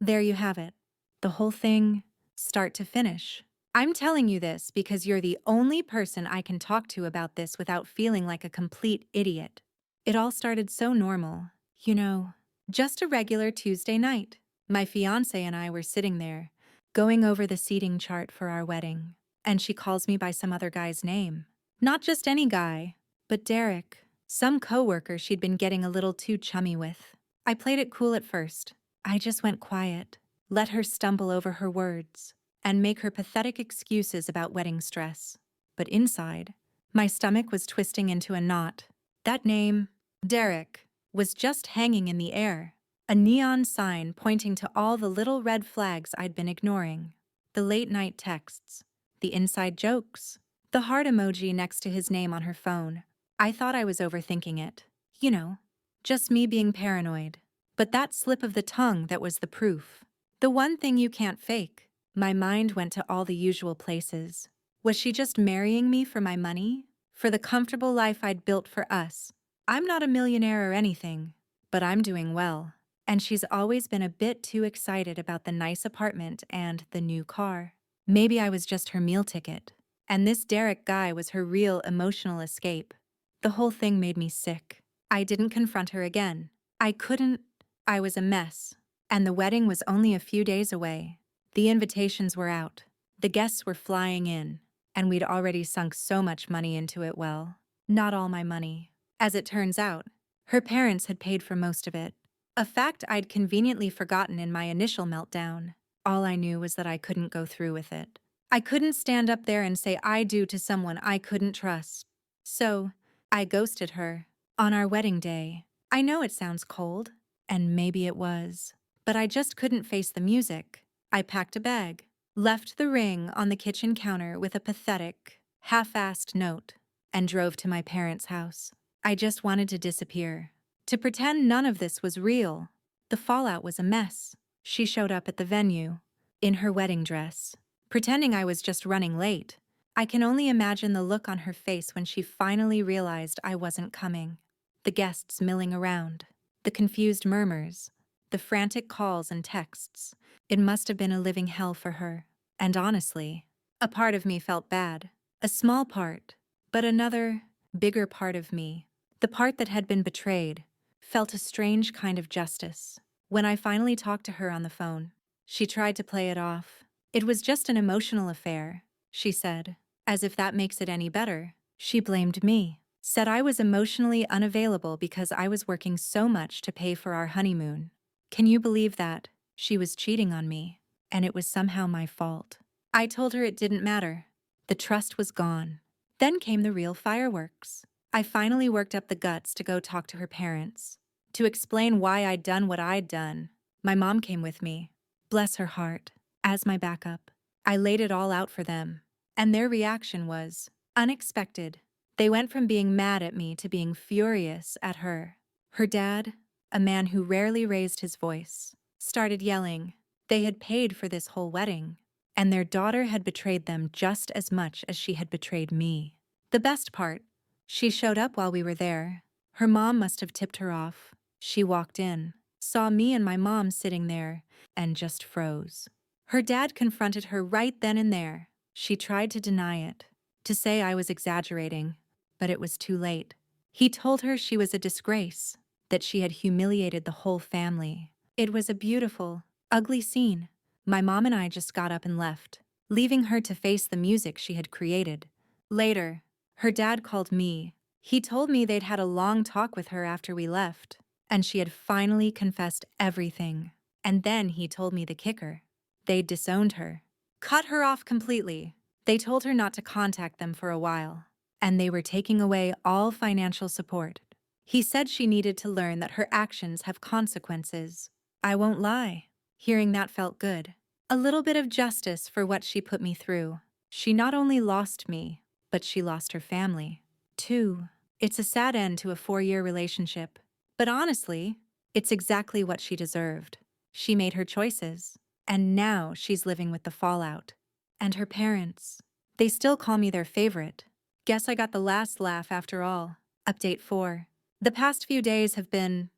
There you have it. The whole thing, start to finish. I'm telling you this because you're the only person I can talk to about this without feeling like a complete idiot. It all started so normal, you know, just a regular Tuesday night. My fiancé and I were sitting there, going over the seating chart for our wedding, and she calls me by some other guy's name. Not just any guy, but Derek, some coworker she'd been getting a little too chummy with. I played it cool at first. I just went quiet, let her stumble over her words, and make her pathetic excuses about wedding stress. But inside, my stomach was twisting into a knot. That name, Derek, was just hanging in the air, a neon sign pointing to all the little red flags I'd been ignoring. The late-night texts, the inside jokes, the heart emoji next to his name on her phone. I thought I was overthinking it. You know, just me being paranoid. But that slip of the tongue that was the proof. The one thing you can't fake. My mind went to all the usual places. Was she just marrying me for my money? For the comfortable life I'd built for us? I'm not a millionaire or anything, but I'm doing well. And she's always been a bit too excited about the nice apartment and the new car. Maybe I was just her meal ticket. And this Derek guy was her real emotional escape. The whole thing made me sick. I didn't confront her again. I couldn't. I was a mess. And the wedding was only a few days away. The invitations were out. The guests were flying in. And we'd already sunk so much money into it. Well, not all my money. As it turns out, her parents had paid for most of it. A fact I'd conveniently forgotten in my initial meltdown. All I knew was that I couldn't go through with it. I couldn't stand up there and say I do to someone I couldn't trust. So, I ghosted her. On our wedding day. I know it sounds cold, and maybe it was. But I just couldn't face the music. I packed a bag, left the ring on the kitchen counter with a pathetic, half-assed note, and drove to my parents' house. I just wanted to disappear. To pretend none of this was real. The fallout was a mess. She showed up at the venue, in her wedding dress, pretending I was just running late. I can only imagine the look on her face when she finally realized I wasn't coming. The guests milling around, the confused murmurs, the frantic calls and texts. It must have been a living hell for her. And honestly, a part of me felt bad. A small part, but another, bigger part of me, the part that had been betrayed, felt a strange kind of justice. When I finally talked to her on the phone, she tried to play it off. It was just an emotional affair, she said. As if that makes it any better. She blamed me. Said I was emotionally unavailable because I was working so much to pay for our honeymoon. Can you believe that? She was cheating on me, and it was somehow my fault. I told her it didn't matter. The trust was gone. Then came the real fireworks. I finally worked up the guts to go talk to her parents, to explain why I'd done what I'd done. My mom came with me, bless her heart, as my backup. I laid it all out for them, and their reaction was unexpected. They went from being mad at me to being furious at her. Her dad, a man who rarely raised his voice, started yelling. They had paid for this whole wedding, and their daughter had betrayed them just as much as she had betrayed me. The best part, she showed up while we were there. Her mom must have tipped her off. She walked in, saw me and my mom sitting there, and just froze. Her dad confronted her right then and there. She tried to deny it, to say I was exaggerating, but it was too late. He told her she was a disgrace, that she had humiliated the whole family. It was a beautiful, ugly scene. My mom and I just got up and left, leaving her to face the music she had created. Later, her dad called me. He told me they'd had a long talk with her after we left, and she had finally confessed everything. And then he told me the kicker. They'd disowned her, cut her off completely. They told her not to contact them for a while, and they were taking away all financial support. He said she needed to learn that her actions have consequences. I won't lie. Hearing that felt good. A little bit of justice for what she put me through. She not only lost me, but she lost her family, too. It's a sad end to a 4-year relationship. But honestly, it's exactly what she deserved. She made her choices, and now she's living with the fallout. And her parents, they still call me their favorite. Guess I got the last laugh after all. Update 4. The past few days have been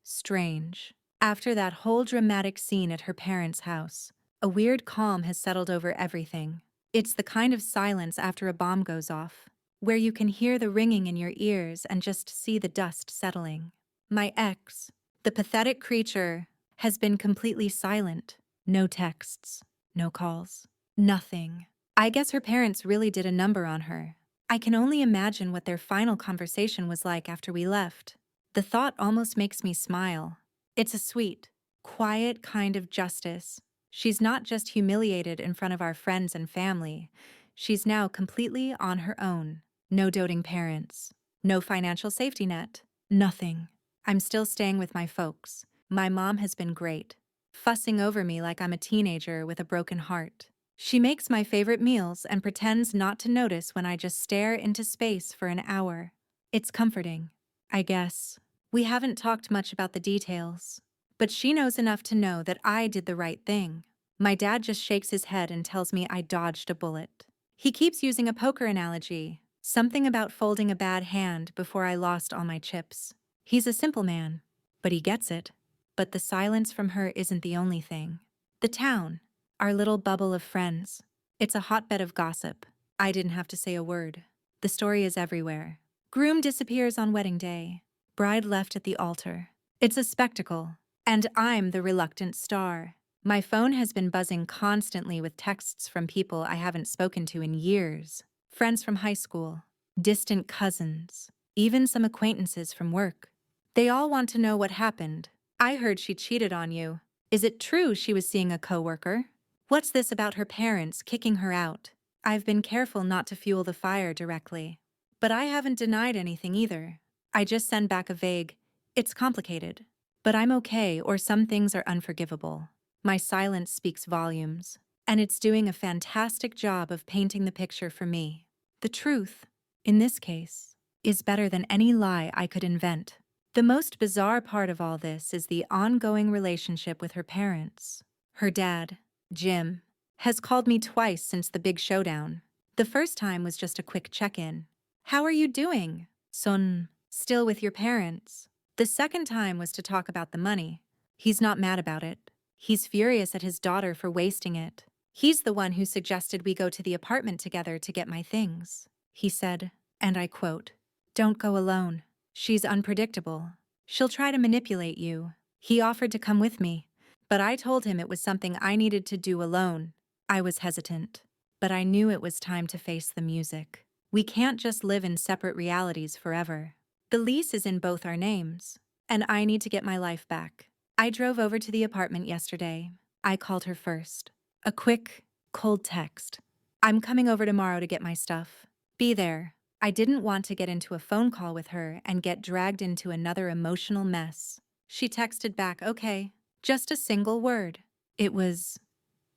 strange. After that whole dramatic scene at her parents' house, a weird calm has settled over everything. It's the kind of silence after a bomb goes off, where you can hear the ringing in your ears and just see the dust settling. My ex, the pathetic creature, has been completely silent. No texts, no calls, nothing. I guess her parents really did a number on her. I can only imagine what their final conversation was like after we left. The thought almost makes me smile. It's a sweet, quiet kind of justice. She's not just humiliated in front of our friends and family. She's now completely on her own. No doting parents. No financial safety net. Nothing. I'm still staying with my folks. My mom has been great, fussing over me like I'm a teenager with a broken heart. She makes my favorite meals and pretends not to notice when I just stare into space for an hour. It's comforting, I guess. We haven't talked much about the details, but she knows enough to know that I did the right thing. My dad just shakes his head and tells me I dodged a bullet. He keeps using a poker analogy, something about folding a bad hand before I lost all my chips. He's a simple man, but he gets it. But the silence from her isn't the only thing. The town, our little bubble of friends, it's a hotbed of gossip. I didn't have to say a word. The story is everywhere. Groom disappears on wedding day. Bride left at the altar. It's a spectacle, and I'm the reluctant star. My phone has been buzzing constantly with texts from people I haven't spoken to in years. Friends from high school, distant cousins, even some acquaintances from work. They all want to know what happened. I heard she cheated on you. Is it true she was seeing a coworker? What's this about her parents kicking her out? I've been careful not to fuel the fire directly. But I haven't denied anything either. I just send back a vague, "It's complicated, but I'm okay," or "Some things are unforgivable." My silence speaks volumes, and it's doing a fantastic job of painting the picture for me. The truth, in this case, is better than any lie I could invent. The most bizarre part of all this is the ongoing relationship with her parents. Her dad, Jim, has called me twice since the big showdown. The first time was just a quick check-in. "How are you doing, son? Still with your parents?" The second time was to talk about the money. He's not mad about it. He's furious at his daughter for wasting it. He's the one who suggested we go to the apartment together to get my things. He said, and I quote, "Don't go alone. She's unpredictable. She'll try to manipulate you." He offered to come with me, but I told him it was something I needed to do alone. I was hesitant, but I knew it was time to face the music. We can't just live in separate realities forever. The lease is in both our names, and I need to get my life back. I drove over to the apartment yesterday. I called her first. A quick, cold text. "I'm coming over tomorrow to get my stuff. Be there." I didn't want to get into a phone call with her and get dragged into another emotional mess. She texted back, "Okay." Just a single word. It was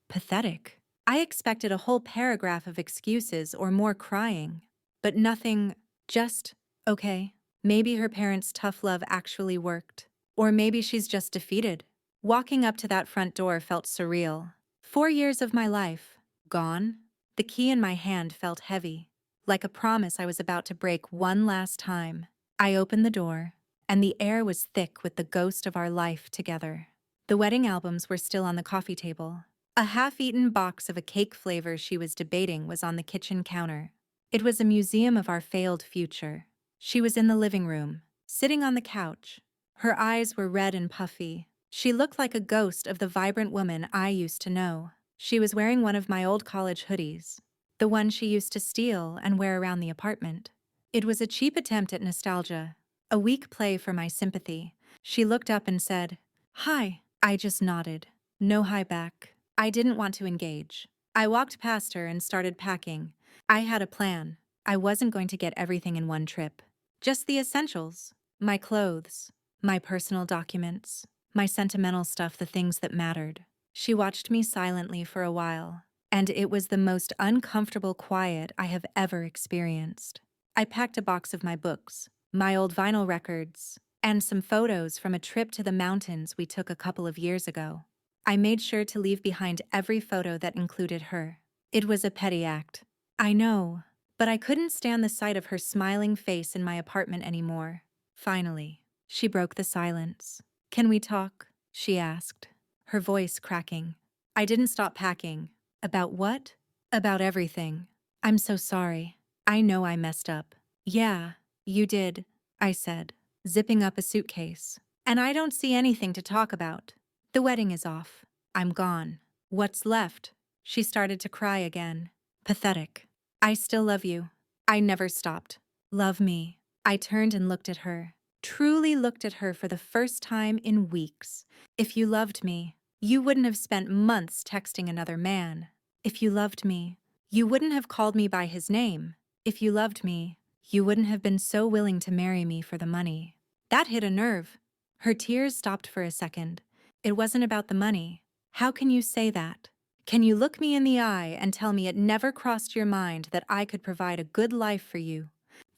pathetic. I expected a whole paragraph of excuses or more crying, but nothing, just, "Okay." Maybe her parents' tough love actually worked. Or maybe she's just defeated. Walking up to that front door felt surreal. 4 years of my life, gone. The key in my hand felt heavy, like a promise I was about to break one last time. I opened the door, and the air was thick with the ghost of our life together. The wedding albums were still on the coffee table. A half-eaten box of a cake flavor she was debating was on the kitchen counter. It was a museum of our failed future. She was in the living room, sitting on the couch. Her eyes were red and puffy. She looked like a ghost of the vibrant woman I used to know. She was wearing one of my old college hoodies, the one she used to steal and wear around the apartment. It was a cheap attempt at nostalgia, a weak play for my sympathy. She looked up and said, "Hi." I just nodded. No hi back. I didn't want to engage. I walked past her and started packing. I had a plan. I wasn't going to get everything in one trip. Just the essentials. My clothes, my personal documents, my sentimental stuff, the things that mattered. She watched me silently for a while, and it was the most uncomfortable quiet I have ever experienced. I packed a box of my books, my old vinyl records, and some photos from a trip to the mountains we took a couple of years ago. I made sure to leave behind every photo that included her. It was a petty act, I know, but I couldn't stand the sight of her smiling face in my apartment anymore. Finally, she broke the silence. "Can we talk?" she asked, her voice cracking. I didn't stop packing. About what? About everything. I'm so sorry. I know I messed up. Yeah, you did, I said, zipping up a suitcase. And I don't see anything to talk about. The wedding is off. I'm gone. What's left? She started to cry again. Pathetic. I still love you. I never stopped. Love me. I turned and looked at her. Truly looked at her for the first time in weeks. If you loved me, you wouldn't have spent months texting another man. If you loved me, you wouldn't have called me by his name. If you loved me, you wouldn't have been so willing to marry me for the money. That hit a nerve. Her tears stopped for a second. It wasn't about the money. How can you say that? Can you look me in the eye and tell me it never crossed your mind that I could provide a good life for you?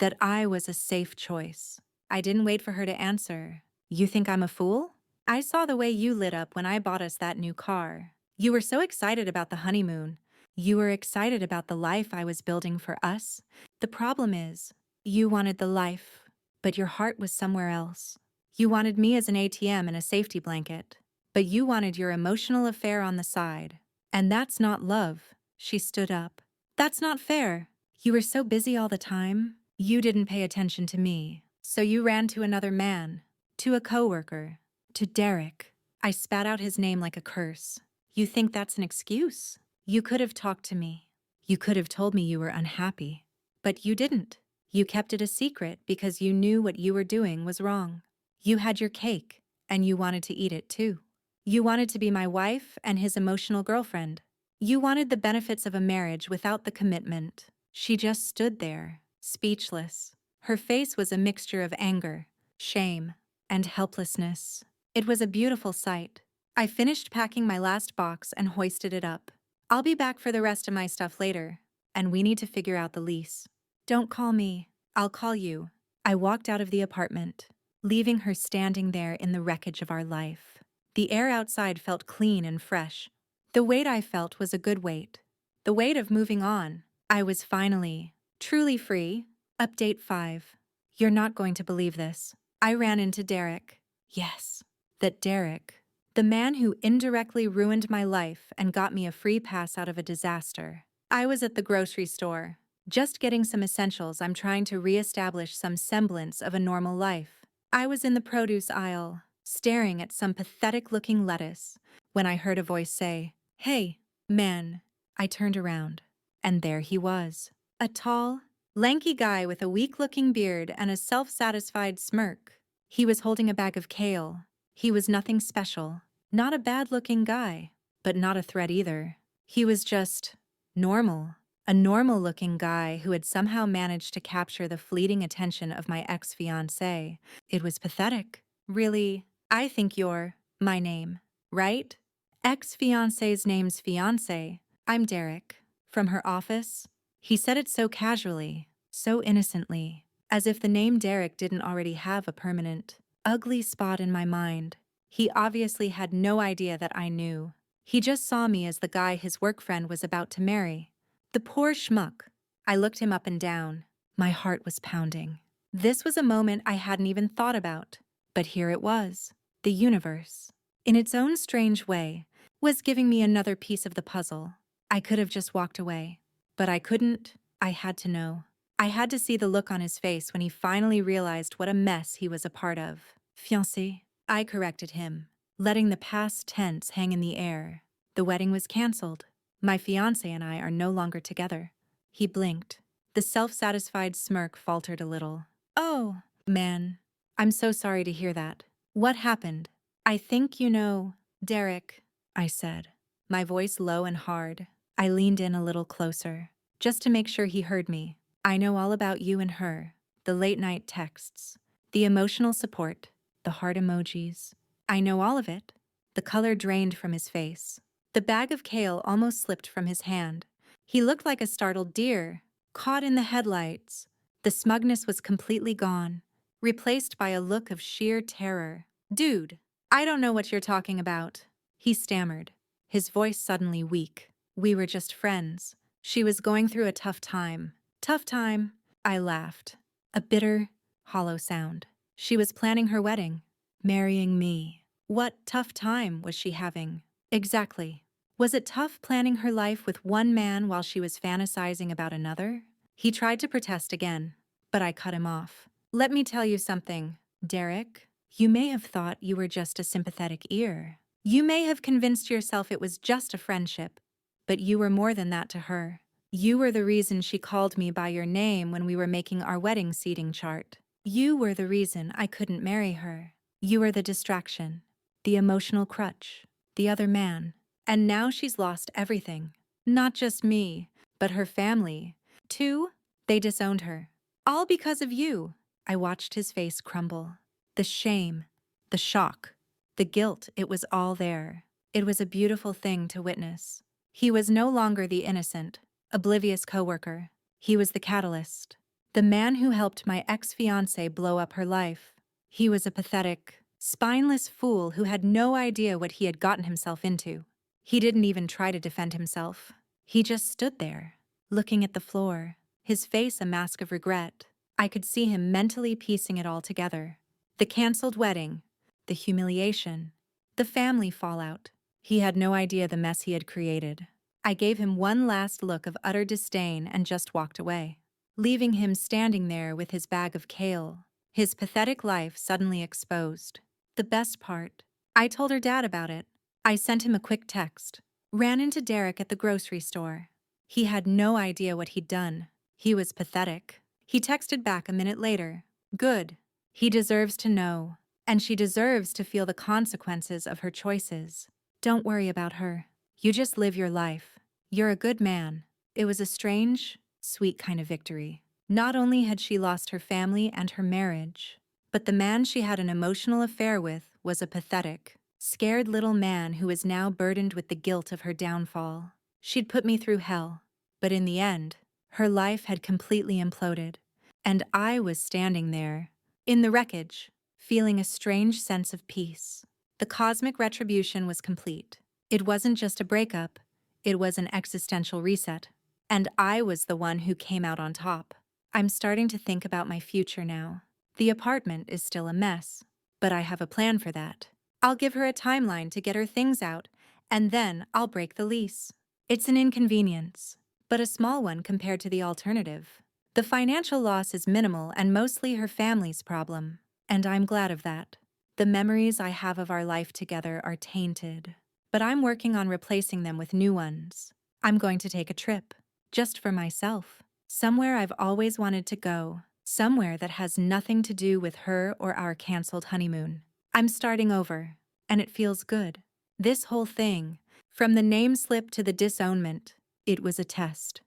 That I was a safe choice? I didn't wait for her to answer. You think I'm a fool? I saw the way you lit up when I bought us that new car. You were so excited about the honeymoon. You were excited about the life I was building for us. The problem is, you wanted the life, but your heart was somewhere else. You wanted me as an ATM and a safety blanket, but you wanted your emotional affair on the side. And that's not love. She stood up. That's not fair. You were so busy all the time. You didn't pay attention to me. So you ran to another man, to a coworker, to Derek. I spat out his name like a curse. You think that's an excuse? You could have talked to me. You could have told me you were unhappy. But you didn't. You kept it a secret because you knew what you were doing was wrong. You had your cake, and you wanted to eat it too. You wanted to be my wife and his emotional girlfriend. You wanted the benefits of a marriage without the commitment. She just stood there, speechless. Her face was a mixture of anger, shame, and helplessness. It was a beautiful sight. I finished packing my last box and hoisted it up. I'll be back for the rest of my stuff later, and we need to figure out the lease. Don't call me. I'll call you. I walked out of the apartment, leaving her standing there in the wreckage of our life. The air outside felt clean and fresh. The weight I felt was a good weight. The weight of moving on. I was finally, truly free. Update 5. You're not going to believe this. I ran into Derek. Yes, that Derek. The man who indirectly ruined my life and got me a free pass out of a disaster. I was at the grocery store, just getting some essentials. I'm trying to reestablish some semblance of a normal life. I was in the produce aisle, staring at some pathetic-looking lettuce, when I heard a voice say, "Hey, man." I turned around, and there he was. A tall, lanky guy with a weak-looking beard and a self-satisfied smirk. He was holding a bag of kale. He was nothing special. Not a bad-looking guy, but not a threat either. He was just normal. A normal-looking guy who had somehow managed to capture the fleeting attention of my ex-fiancé. It was pathetic. Really, I think you're my name, right? Ex-fiancé's name's Fiancé. I'm Derek. From her office. He said it so casually, so innocently, as if the name Derek didn't already have a permanent, ugly spot in my mind. He obviously had no idea that I knew. He just saw me as the guy his work friend was about to marry. The poor schmuck. I looked him up and down. My heart was pounding. This was a moment I hadn't even thought about. But here it was. The universe, in its own strange way, was giving me another piece of the puzzle. I could have just walked away. But I couldn't. I had to know. I had to see the look on his face when he finally realized what a mess he was a part of. Fiancé, I corrected him, letting the past tense hang in the air. The wedding was canceled. My fiancé and I are no longer together. He blinked. The self-satisfied smirk faltered a little. Oh, man. I'm so sorry to hear that. What happened? I think you know, Derek, I said, my voice low and hard. I leaned in a little closer, just to make sure he heard me. I know all about you and her, the late-night texts, the emotional support, the heart emojis. I know all of it. The color drained from his face. The bag of kale almost slipped from his hand. He looked like a startled deer, caught in the headlights. The smugness was completely gone, replaced by a look of sheer terror. Dude, I don't know what you're talking about, he stammered, his voice suddenly weak. We were just friends. She was going through a tough time. Tough time? I laughed. A bitter, hollow sound. She was planning her wedding, marrying me. What tough time was she having? Exactly. Was it tough planning her life with one man while she was fantasizing about another? He tried to protest again, but I cut him off. Let me tell you something, Derek. You may have thought you were just a sympathetic ear. You may have convinced yourself it was just a friendship, but you were more than that to her. You were the reason she called me by your name when we were making our wedding seating chart. You were the reason I couldn't marry her. You were the distraction, the emotional crutch, the other man. And now she's lost everything. Not just me, but her family. Too, they disowned her. All because of you. I watched his face crumble. The shame, the shock, the guilt, it was all there. It was a beautiful thing to witness. He was no longer the innocent, oblivious coworker. He was the catalyst. The man who helped my ex-fiancé blow up her life. He was a pathetic, spineless fool who had no idea what he had gotten himself into. He didn't even try to defend himself. He just stood there, looking at the floor, his face a mask of regret. I could see him mentally piecing it all together. The canceled wedding, the humiliation, the family fallout. He had no idea the mess he had created. I gave him one last look of utter disdain and just walked away, leaving him standing there with his bag of kale, his pathetic life suddenly exposed. The best part, I told her dad about it. I sent him a quick text. Ran into Derek at the grocery store. He had no idea what he'd done. He was pathetic. He texted back a minute later. Good. He deserves to know. And she deserves to feel the consequences of her choices. Don't worry about her. You just live your life. You're a good man. It was a strange, sweet kind of victory. Not only had she lost her family and her marriage, but the man she had an emotional affair with was a pathetic, scared little man who was now burdened with the guilt of her downfall. She'd put me through hell, but in the end, her life had completely imploded, and I was standing there, in the wreckage, feeling a strange sense of peace. The cosmic retribution was complete. It wasn't just a breakup, it was an existential reset. And I was the one who came out on top. I'm starting to think about my future now. The apartment is still a mess, but I have a plan for that. I'll give her a timeline to get her things out, and then I'll break the lease. It's an inconvenience, but a small one compared to the alternative. The financial loss is minimal and mostly her family's problem, and I'm glad of that. The memories I have of our life together are tainted, but I'm working on replacing them with new ones. I'm going to take a trip, just for myself, somewhere I've always wanted to go, somewhere that has nothing to do with her or our canceled honeymoon. I'm starting over, and it feels good. This whole thing, from the name slip to the disownment, it was a test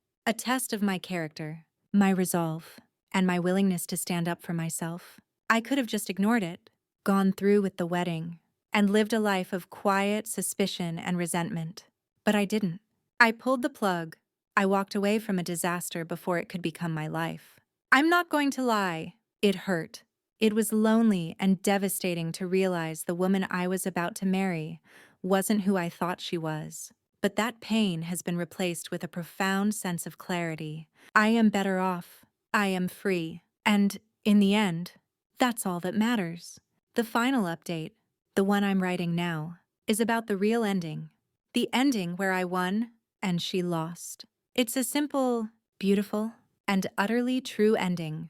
of my character, my resolve, and my willingness to stand up for myself. I could have just ignored it, gone through with the wedding, and lived a life of quiet suspicion and resentment. But I didn't. I pulled the plug. I walked away from a disaster before it could become my life. I'm not going to lie. It hurt. It was lonely and devastating to realize the woman I was about to marry wasn't who I thought she was. But that pain has been replaced with a profound sense of clarity. I am better off. I am free. And, in the end, that's all that matters. The final update, the one I'm writing now, is about the real ending. The ending where I won and she lost. It's a simple, beautiful, and utterly true ending.